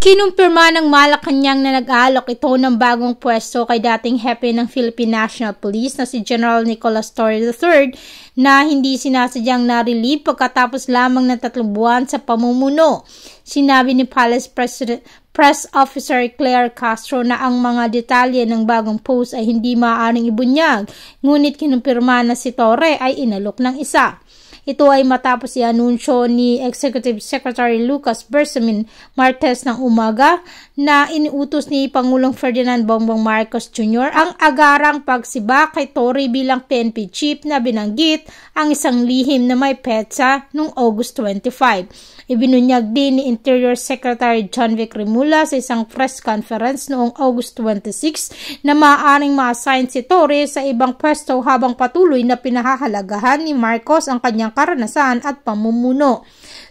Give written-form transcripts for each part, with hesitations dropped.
Kinumpirma ng Malacanang na nag-aalok ito ng bagong pwesto kay dating hepe ng Philippine National Police na si General Nicolas Torre III na hindi sinasadyang na-relieve pagkatapos lamang ng 3 buwan sa pamumuno. Sinabi ni Palace Press Officer Claire Castro na ang mga detalye ng bagong post ay hindi maaaring ibunyag, ngunit kinumpirma na si Torre ay inalok ng isa. Ito ay matapos i-anunsyo ni Executive Secretary Lucas Bersamin Martes ng umaga na iniutos ni Pangulong Ferdinand Bongbong Marcos Jr. ang agarang pagsiba kay Torre bilang PNP chief na binanggit ang isang lihim na may petsa noong August 25. Ibinunyag din ni Interior Secretary John Vic Rimula sa isang press conference noong August 26 na maaaring ma-assign si Torre sa ibang pwesto habang patuloy na pinahahalagahan ni Marcos ang kanyang karanasan at pamumuno.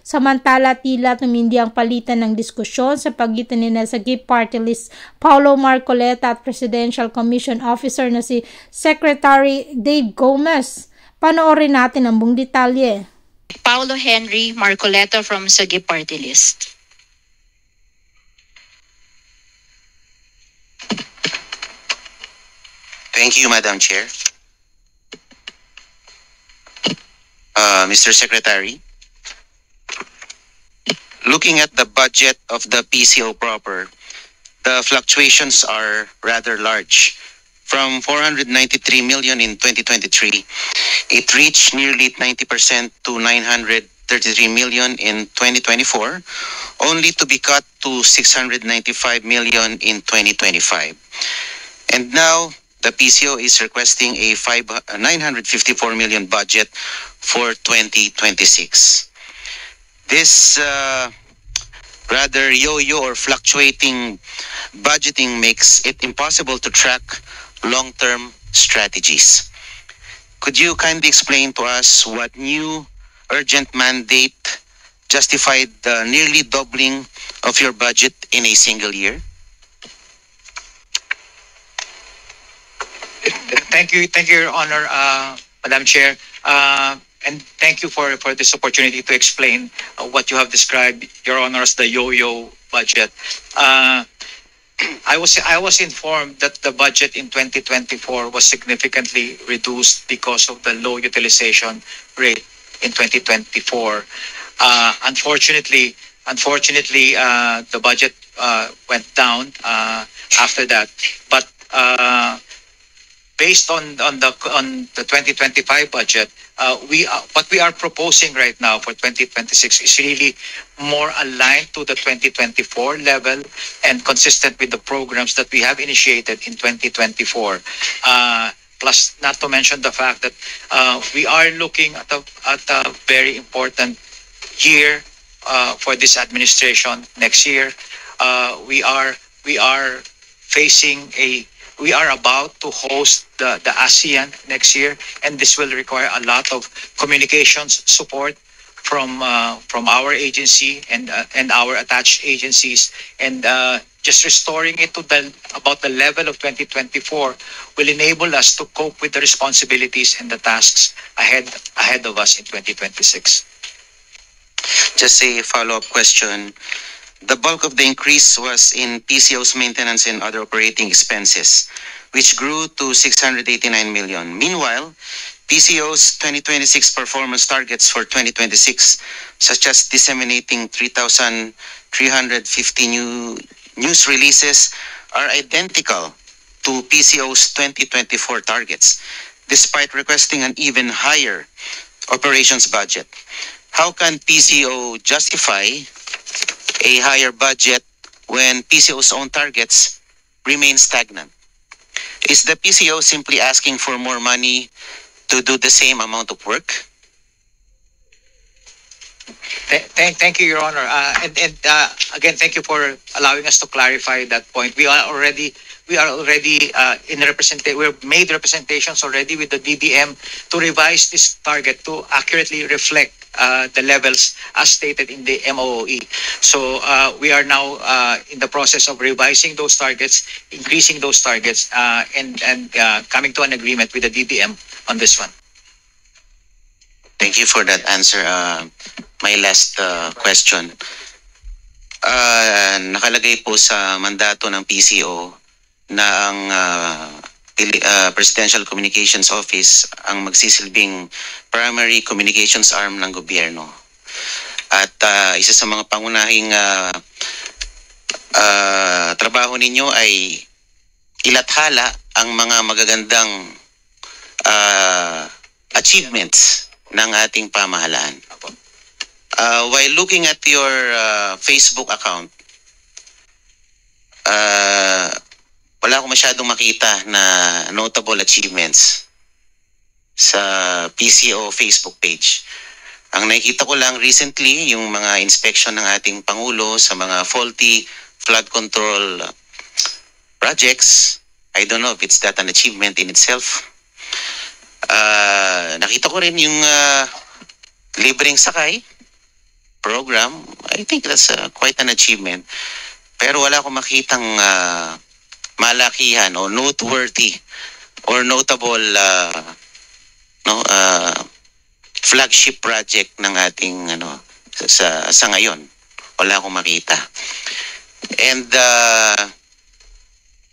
Samantala, tila tumindi ang palitan ng diskusyon sa pagitan ni Sagip Party List Paulo Marcoleta at Presidential Commission Officer na si Secretary Dave Gomez. Panoorin natin ang buong detalye. Paulo Henry Marcoleta from Sagip Party List. Thank you, Madam Chair. Mr. Secretary, looking at the budget of the PCO proper, the fluctuations are rather large. From 493 million in 2023, it reached nearly 90% to 933 million in 2024, only to be cut to 695 million in 2025. And now, the PCO is requesting a 954 million budget for 2026. This rather yo-yo or fluctuating budgeting makes it impossible to track long-term strategies. Could you kindly explain to us what new urgent mandate justified the nearly doubling of your budget in a single year? Thank you, Your Honor, Madam Chair, and thank you for this opportunity to explain what you have described, Your Honor, as the yo-yo budget. I was informed that the budget in 2024 was significantly reduced because of the low utilization rate in 2024. Unfortunately, the budget went down after that. But based on the 2025 budget, what we are proposing right now for 2026 is really more aligned to the 2024 level and consistent with the programs that we have initiated in 2024. Plus, not to mention the fact that we are looking at a very important year for this administration next year. We are about to host the ASEAN next year, and this will require a lot of communications support from our agency and our attached agencies, and just restoring it to about the level of 2024 will enable us to cope with the responsibilities and the tasks ahead of us in 2026. Just a follow-up question. The bulk of the increase was in PCO's maintenance and other operating expenses, which grew to 689 million. Meanwhile, PCO's 2026 performance targets for 2026, such as disseminating 3,350 new news releases, are identical to PCO's 2024 targets, despite requesting an even higher operations budget. How can PCO justify a higher budget when PCO's own targets remain stagnant? Is the PCO simply asking for more money to do the same amount of work? Thank you, Your Honor. And again, thank you for allowing us to clarify that point. We are already we've made representations already with the DBM to revise this target to accurately reflect the levels as stated in the MOE. So we are now in the process of revising those targets, increasing those targets, and coming to an agreement with the DBM on this one. Thank you for that answer. My last question. nakalagay po sa mandato ng PCO na ang Presidential Communications Office ang magsisilbing primary communications arm ng gobyerno. At isa sa mga pangunahing trabaho ninyo ay ilathala ang mga magagandang achievements ng ating pamahalaan. While looking at your Facebook account, wala akong masyadong makita na notable achievements sa PCO Facebook page. Ang nakikita ko lang recently, yung mga inspection ng ating Pangulo sa mga faulty flood control projects. I don't know if it's that an achievement in itself. Nakita ko rin yung libreng sakay program. I think that's quite an achievement. Pero wala akong makitang malakihan o noteworthy or notable flagship project ng ating sa ngayon. Wala akong makita. And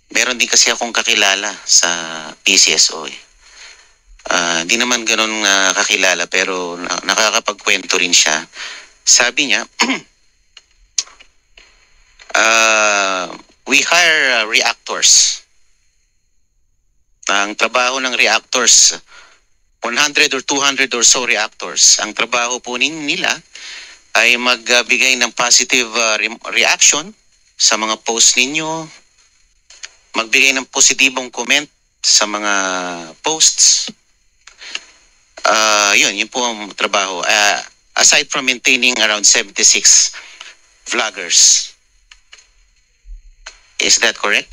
meron din kasi akong kakilala sa PCSO. Di naman ganun kakilala pero nakakapagkwento rin siya. Sabi niya, we hire reactors. Ang trabaho ng reactors, 100 or 200 or so reactors. Ang trabaho po nila ay magbigay ng positive reaction sa mga post ninyo, magbigay ng positibong comment sa mga posts. Yun po ang trabaho. Aside from maintaining around 76 vloggers. Is that correct?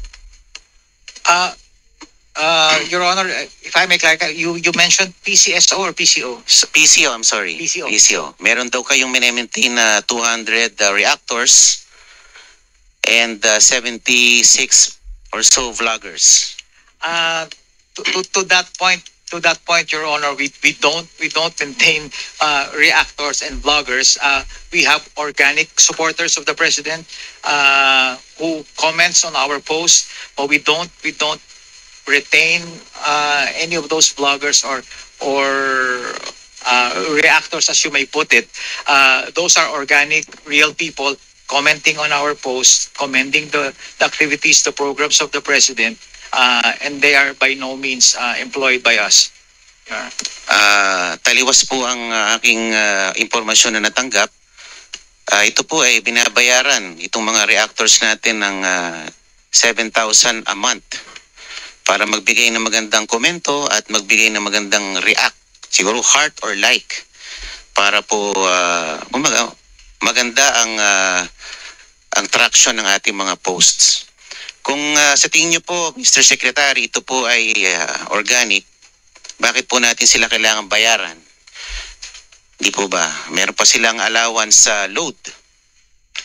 Your Honor, if I may clarify, you mentioned PCSO or PCO? PCO, I'm sorry. PCO. Meron daw kayong maintain na 200 reactors and 76 or so vloggers. To that point, Your Honor, we don't maintain reactors and vloggers. We have organic supporters of the president who comments on our posts, but we don't retain any of those vloggers or reactors, as you may put it. Those are organic, real people commenting on our posts, commending the activities, the programs of the president. And they are by no means employed by us. Taliwas po ang aking impormasyon na natanggap. Ito po ay binabayaran itong mga reactors natin ng 7,000 a month para magbigay ng magandang komento at magbigay ng magandang react, siguro heart or like, para po maganda ang traction ng ating mga posts. Kung sa tingin niyo po, Mr. Secretary, ito po ay organic, bakit po natin sila kailangan bayaran? Di po ba? Meron pa silang allowance sa load.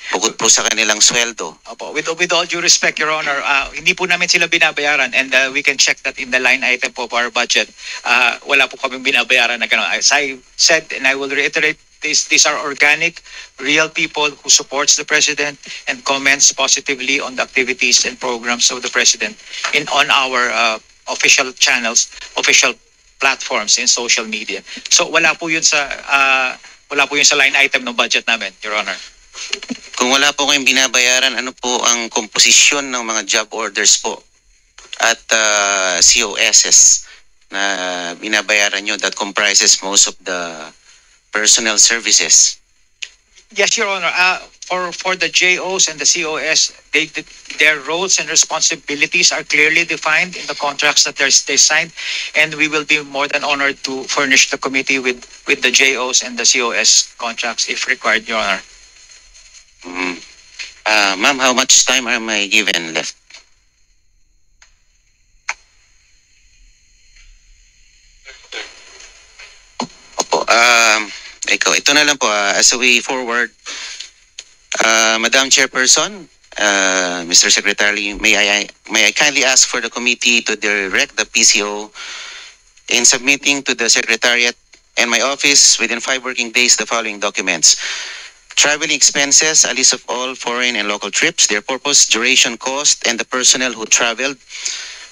Bukod po sa kanilang sweldo. Opo, with all due respect, Your Honor, hindi po namin sila binabayaran and we can check that in the line item po of our budget. Wala po kaming binabayaran na gano'n. As I said, and I will reiterate, these are organic, real people who supports the president and comments positively on the activities and programs of the president on our official channels, official platforms in social media. So wala po yun sa line item ng budget namin, Your Honor. Kung wala po kayong binabayaran, ano po ang komposisyon ng mga job orders po at COSs na binabayaran nyo that comprises most of the personnel services? Yes, Your Honor. For the JOs and the COS, their roles and responsibilities are clearly defined in the contracts that they signed, and we will be more than honored to furnish the committee with the JOs and the COS contracts if required, Your Honor. Ma'am, how much time am I given left? Opo, ito na lang po as a way forward. Madam Chairperson, Mr. Secretary, may I kindly ask for the committee to direct the PCO in submitting to the Secretariat and my office within 5 working days the following documents: Traveling expenses, a list of all foreign and local trips, their purpose, duration, cost, and the personnel who traveled.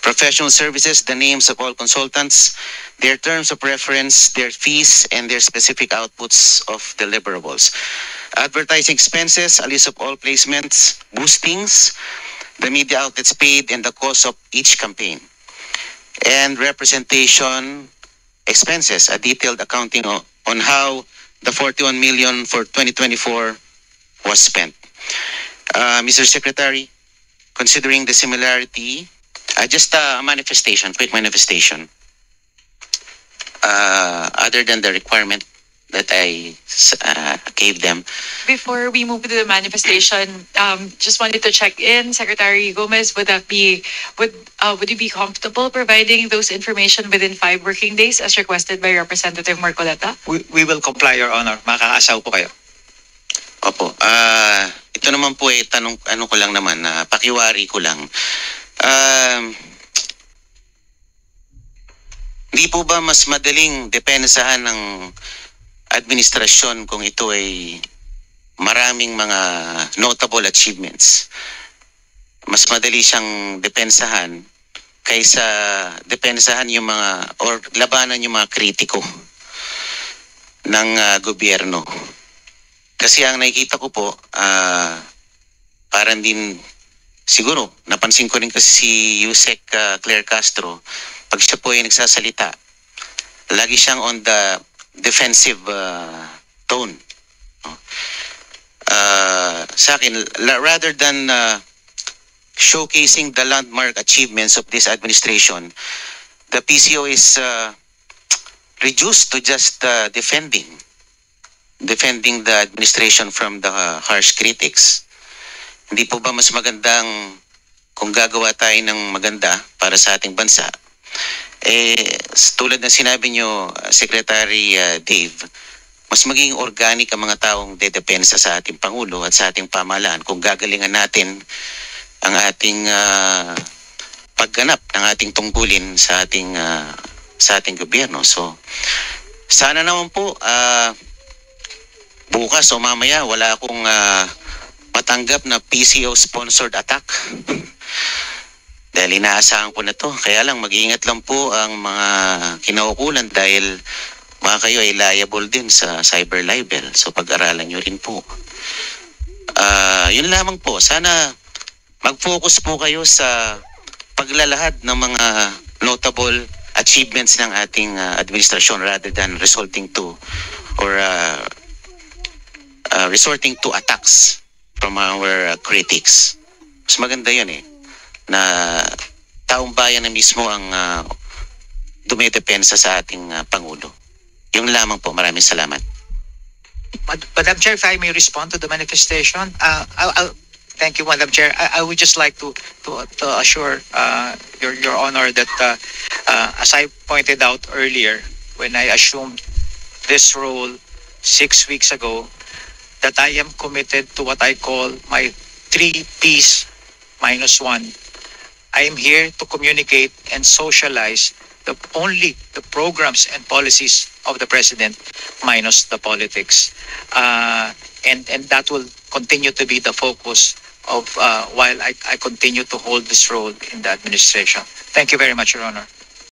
Professional services, the names of all consultants, their terms of reference, their fees, and their specific outputs of deliverables. Advertising expenses, a list of all placements, boostings, the media outlets paid, and the cost of each campaign. And representation expenses, a detailed accounting on how the 41 million for 2024 was spent. Mr. Secretary, considering the similarity, just a manifestation, quick manifestation, other than the requirement that I gave them. Before we move to the manifestation, just wanted to check in, Secretary Gomez, would you be comfortable providing those information within 5 working days as requested by Representative Marcoleta? We will comply, Your Honor. Makakaasaw po kayo. Opo. Ito naman po ay tanong, ko lang naman, pakiwari ko lang. Di po ba mas madaling depensahan ng administrasyon kung ito ay maraming mga notable achievements? Mas madali siyang depensahan kaysa depensahan yung mga or labanan yung mga kritiko ng gobyerno. Kasi ang nakikita ko po, parang din siguro, napansin ko rin kasi si Yusek Claire Castro, pag siya po ay nagsasalita, lagi siyang on the defensive tone. Sa akin, rather than showcasing the landmark achievements of this administration, the PCO is reduced to just defending the administration from the harsh critics. Hindi po ba mas magandang kung gagawa tayo ng maganda para sa ating bansa? Tulad ng sinabi nyo, Secretary Dave, mas magiging organic ang mga taong dedepensa sa ating Pangulo at sa ating pamahalaan kung gagalingan natin ang ating pagganap ng ating tungkulin sa ating gobyerno. So, sana naman po bukas o mamaya wala akong matanggap na PCO-sponsored attack. Dahil inaasahan ko na to. Kaya lang, mag-iingat lang po ang mga kinaukulan dahil mga kayo ay liable din sa cyber libel. So pag-aralan nyo rin po. Yun lamang po. Sana mag-focus po kayo sa paglalahad ng mga notable achievements ng ating administrasyon rather than resorting to attacks from our critics. Mas maganda yun na taong bayan na mismo ang dumedepensa sa ating Pangulo. Yung lamang po. Maraming salamat. Madam Chair, if I may respond to the manifestation, thank you, Madam Chair. I would just like to assure Your Honor that as I pointed out earlier, when I assumed this role 6 weeks ago, that I am committed to what I call my 3 Ps minus 1. I am here to communicate and socialize only the programs and policies of the President minus the politics. And that will continue to be the focus of while I continue to hold this role in the administration. Thank you very much, Your Honor.